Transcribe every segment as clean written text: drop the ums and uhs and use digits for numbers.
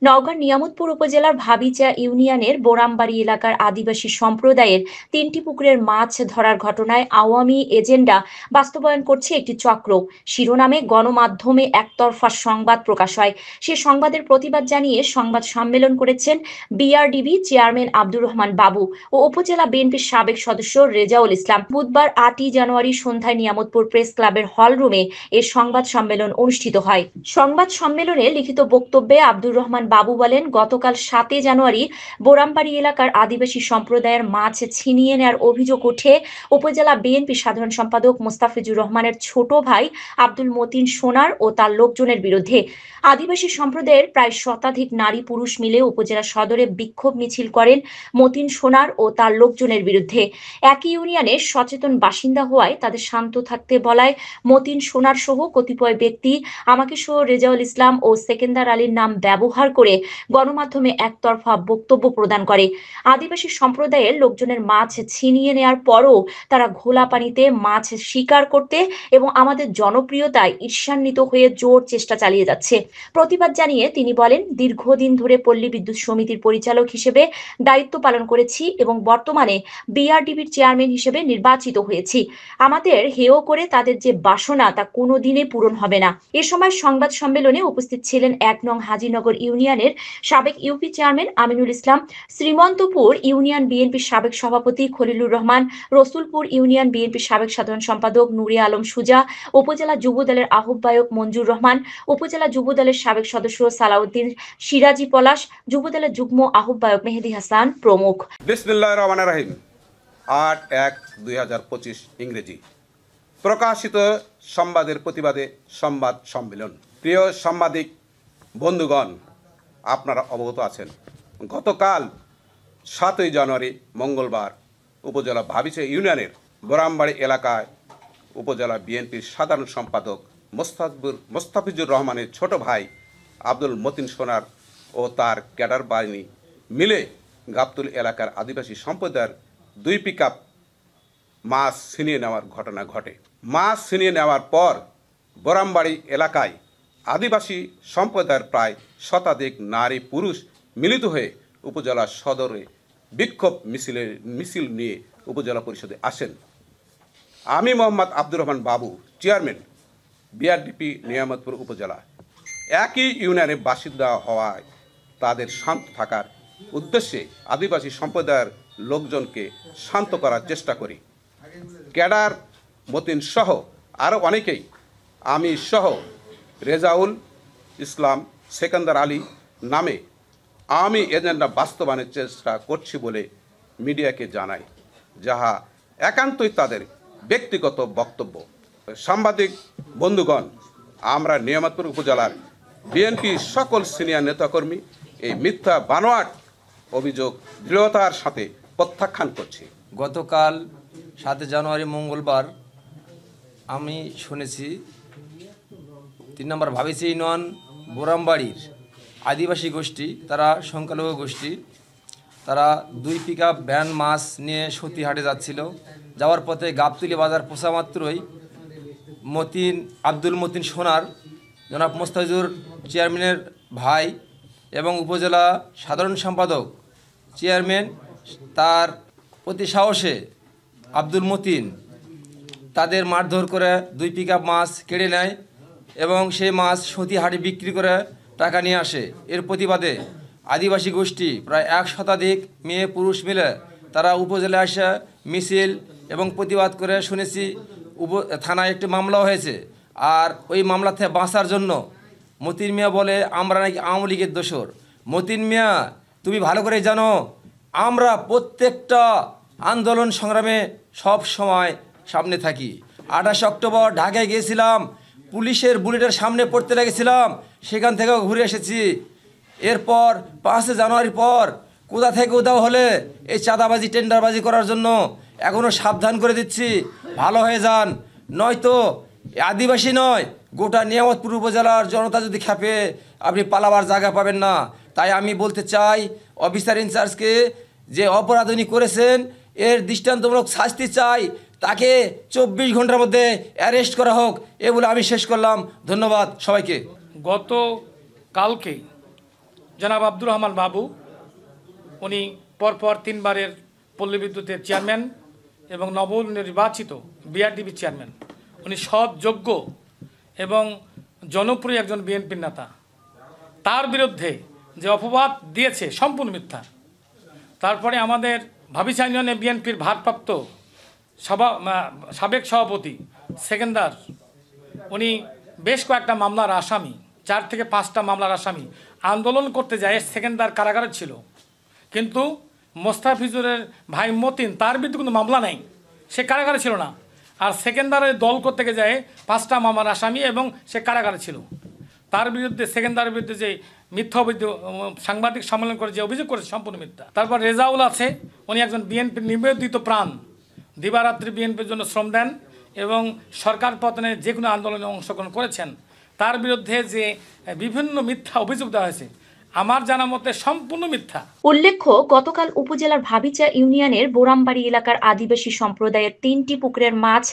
নওগাঁর নিয়ামতপুর উপজেলার ভাবিচা ইউনিয়নের বোরামবাড়ি এলাকার আদিবাসী সম্প্রদায়ের ৩টি পুকুরের মাছ ধরার ঘটনায় আওয়ামী এজেন্ডা বাস্তবায়ন করছে একটি চক্র শিরোনামে গণমাধ্যমে একতরফা সংবাদ প্রকাশ হয়। সে সংবাদের প্রতিবাদ জানিয়ে সংবাদ সম্মেলন করেছেন বিআরডিবি চেয়ারম্যান আব্দুর রহমান বাবু ও উপজেলা বিএনপির সাবেক সদস্য রেজাউল ইসলাম। বুধবার ৮ই জানুয়ারি সন্ধ্যায় নিয়ামতপুর প্রেস ক্লাবের হল রুমে এ সংবাদ সম্মেলন অনুষ্ঠিত হয়। সংবাদ সম্মেলনে লিখিত বক্তব্যে আব্দুর রহমান বাবু বলেন, গতকাল ৭ জানুয়ারি বোরামবাড়ি এলাকার আদিবাসী সম্প্রদায়ের মাছ ছিনিয়ে নেওয়ার অভিযোগ ওঠে উপজেলা বিএনপি সাধারণ সম্পাদক মোস্তাফিজুর রহমানের ছোট ভাই আব্দুল মতিন সোনার ও তার লোকজনের বিরুদ্ধে। আদিবাসী সম্প্রদায়ের প্রায় শতাধিক নারী পুরুষ মিলে উপজেলা সদরে বিক্ষোভ মিছিল করেন মতিন সোনার ও তার লোকজনের বিরুদ্ধে। একই ইউনিয়নের সচেতন বাসিন্দা হওয়ায় তাদের শান্ত থাকতে বলায় মতিন সোনার সহ কতিপয় ব্যক্তি আমাকে সহ রেজাউল ইসলাম ও সেকেন্দার আলীর নাম ব্যবহার করে গণমাধ্যমে একতরফা বক্তব্য প্রদান করে। আদিবাসী সম্প্রদায়ের লোকজনের মাছ ছিনিয়ে নেওয়ার পরও তারা ঘোলা পানিতে মাছ শিকার করতে এবং আমাদের জনপ্রিয়তায় ঈর্ষান্বিত হয়ে জোর চেষ্টা চালিয়ে যাচ্ছে। প্রতিবাদ জানিয়ে তিনি বলেন, দীর্ঘদিন ধরে পল্লী বিদ্যুৎ সমিতির পরিচালক হিসেবে দায়িত্ব পালন করেছি এবং বর্তমানে বিআরডিবির চেয়ারম্যান হিসেবে নির্বাচিত হয়েছি। আমাদের হেয় করে তাদের যে বাসনা তা কোনোদিনই পূরণ হবে না। এ সময় সংবাদ সম্মেলনে উপস্থিত ছিলেন ১ নং হাজিনগর ইউনিয়নের সাবেক UP chairman Aminul Islam, Srimantapur union বিএনপির সাবেক সভাপতি খলিলুর রহমান, রসুলপুর ইউনিয়ন বিএনপির সাবেক সাধারণ সম্পাদক নুরে আলম সুজা, উপজেলা যুবদলের আহ্বায়ক মঞ্জুর রহমান, উপজেলা যুবদলের সাবেক সদস্য সালাউদ্দিন সিরাজি পলাশ, যুবদলের যুগ্ম আহ্বায়ক মেহেদী হাসান প্রমুখ। বিসমিল্লাহির রহমানির রহিম। ৮/১/২০২৫ ইংরেজি প্রকাশিত সংবাদের প্রতিবাদে সংবাদ সম্মেলন। প্রিয় সাংবাদিক বন্ধুগণ, আপনারা অবগত আছেন, গতকাল ৭ই জানুয়ারি মঙ্গলবার উপজেলা ভাবিচা ইউনিয়নের বোরামবাড়ি এলাকায় উপজেলা বিএনপির সাধারণ সম্পাদক মোস্তাফিজুর রহমানের ছোট ভাই আব্দুল মতিন সোনার ও তার ক্যাডার বাহিনী মিলে গাবতুল এলাকার আদিবাসী সম্প্রদায়ের ২ পিকআপ মাছ ছিনিয়ে নেওয়ার ঘটনা ঘটে। মাছ ছিনিয়ে নেওয়ার পর বোরামবাড়ি এলাকায় আদিবাসী সম্প্রদায়ের প্রায় শতাধিক নারী পুরুষ মিলিত হয়ে উপজেলা সদরে বিক্ষোভ মিছিল নিয়ে উপজেলা পরিষদে আসেন। আমি মোহাম্মদ আব্দুর রহমান বাবু, চেয়ারম্যান বিআরডিপি নিয়ামতপুর উপজেলা, একই ইউনিয়নের বাসিন্দা হওয়ায় তাদের শান্ত থাকার উদ্দেশ্যে আদিবাসী সম্প্রদায়ের লোকজনকে শান্ত করার চেষ্টা করি। ক্যাডার মতিন সহ আরও অনেকেই আমি সহ রেজাউল ইসলাম, সেকেন্দার আলী নামে আমি এজেন্ডা বাস্তবায়নের চেষ্টা করছি বলে মিডিয়াকে জানাই, যাহা একান্তই তাদের ব্যক্তিগত বক্তব্য। সাংবাদিক বন্ধুগণ, আমরা নিয়ামতপুর উপজেলার বিএনপি সকল সিনিয়র নেতাকর্মী এই মিথ্যা বানোয়াট অভিযোগ দৃঢ়তার সাথে প্রত্যাখ্যান করছি। গতকাল ৭ জানুয়ারি মঙ্গলবার আমি শুনেছি ৩ নম্বর ভাবিচা ইউনিয়ন বোরামবাড়ির আদিবাসী গোষ্ঠী, তারা সংখ্যালঘু গোষ্ঠী, তারা ২ পিকআপ ভ্যান মাছ নিয়ে সতীহাটে যাচ্ছিল। যাওয়ার পথে গাবতুলি বাজার পোষা মাত্রই আব্দুল মতিন সোনার, জনাব মোস্তাফিজুর চেয়ারম্যানের ভাই এবং উপজেলা সাধারণ সম্পাদক চেয়ারম্যান, তার অতি সাহসে আব্দুল মতিন তাদের মারধর করে ২ পিকআপ মাছ কেড়ে নেয় এবং সেই মাছ সতীহাটে বিক্রি করে টাকা নিয়ে আসে। এর প্রতিবাদে আদিবাসী গোষ্ঠী প্রায় ১ শতাধিক মেয়ে পুরুষ মিলে তারা উপজেলায় আসে মিছিল এবং প্রতিবাদ করে। শুনেছি থানায় একটি মামলাও হয়েছে। আর ওই মামলা থেকে বাঁচার জন্য মতিন মিয়া বলে আমরা নাকি আওয়ামী লীগের দোসর। মতিন মিয়া, তুমি ভালো করে জানো আমরা প্রত্যেকটা আন্দোলন সংগ্রামে সব সময় সামনে থাকি। ২৮ অক্টোবর ঢাকায় গিয়েছিলাম, পুলিশের বুলেটের সামনে পড়তে লেগেছিলাম, সেখান থেকেও ঘুরে এসেছি। এরপর ৫ জানুয়ারির পর কোথা থেকে উধাও হলে এই চাঁদাবাজি টেন্ডারবাজি করার জন্য এখনও সাবধান করে দিচ্ছি, ভালো হয়ে যান, নয়তো আদিবাসী নয় গোটা নিয়ামতপুর উপজেলার জনতা যদি খেপে আপনি পালাবার জায়গা পাবেন না। তাই আমি বলতে চাই অফিসার ইনচার্জকে, যে অপরাধ উনি করেছেন এর দৃষ্টান্তমূলক শাস্তি চাই, তাকে ২৪ ঘন্টার মধ্যে অ্যারেস্ট করা হোক, এ বলে আমি শেষ করলাম। ধন্যবাদ সবাইকে। গত কালকে জনাব আব্দুর রহমান বাবু, উনি পরপর 3 বারের পল্লী বিদ্যুতের চেয়ারম্যান এবং নবনির্বাচিত বিআরডিবি চেয়ারম্যান। উনি সৎ, যোগ্য এবং জনপ্রিয় একজন বিএনপির নেতা। তার বিরুদ্ধে যে অপবাদ দিয়েছে সম্পূর্ণ মিথ্যা। তারপরে আমাদের ভাবিচা ইউনিয়নে বিএনপির ভারপ্রাপ্ত সাবেক সভাপতি সেকেন্দার, উনি বেশ কয়েকটা মামলার আসামি, 4 থেকে 5টা মামলার আসামি। আন্দোলন করতে যায় সেকেন্দার কারাগারে ছিল, কিন্তু মোস্তাফিজুরের ভাই মতিন, তার বিরুদ্ধে কোনো মামলা নেই, সে কারাগারে ছিল না। আর সেকেন্দারের দল করতে যায় 5টা মামলার আসামি এবং সে কারাগারে ছিল। তার বিরুদ্ধে, সেকেন্দারের বিরুদ্ধে যে মিথ্যা অভিযোগ, সাংবাদিক সম্মেলন করে যে অভিযোগ করেছে সম্পূর্ণ মিথ্যা। তারপর রেজাউল আছে, উনি একজন বিএনপির নিবেদিত প্রাণ, দিবারাত্রি বিএনপির জন্য শ্রম দেন এবং সরকার পতনের যে কোনো আন্দোলনে অংশগ্রহণ করেছেন। তার বিরুদ্ধে যে বিভিন্ন মিথ্যা অভিযোগ দেওয়া হয়েছে, আমার জানা মতে সম্পূর্ণ মিথ্যা। উল্লেখ্য, গতকাল উপজেলার ভাবিচা ইউনিয়নের বোরামবাড়ি এলাকার আদিবাসী সম্প্রদায়ের 3টি পুকুরের মাছ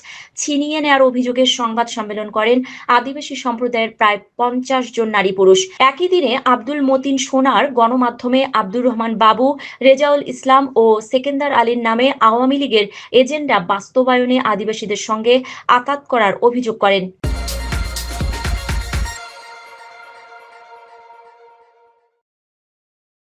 ছিনিয়ে নেওয়ার অভিযোগে সংবাদ সম্মেলন করেন আদিবাসী সম্প্রদায়ের প্রায় 50 জন নারী পুরুষ। একই দিনে আব্দুল মতিন সোনার গণমাধ্যমে আব্দুর রহমান বাবু, রেজাউল ইসলাম ও সেকেন্দার আলীর নামে আওয়ামী লীগের এজেন্ডা বাস্তবায়নে আদিবাসীদের সঙ্গে আতাত করার অভিযোগ করেন।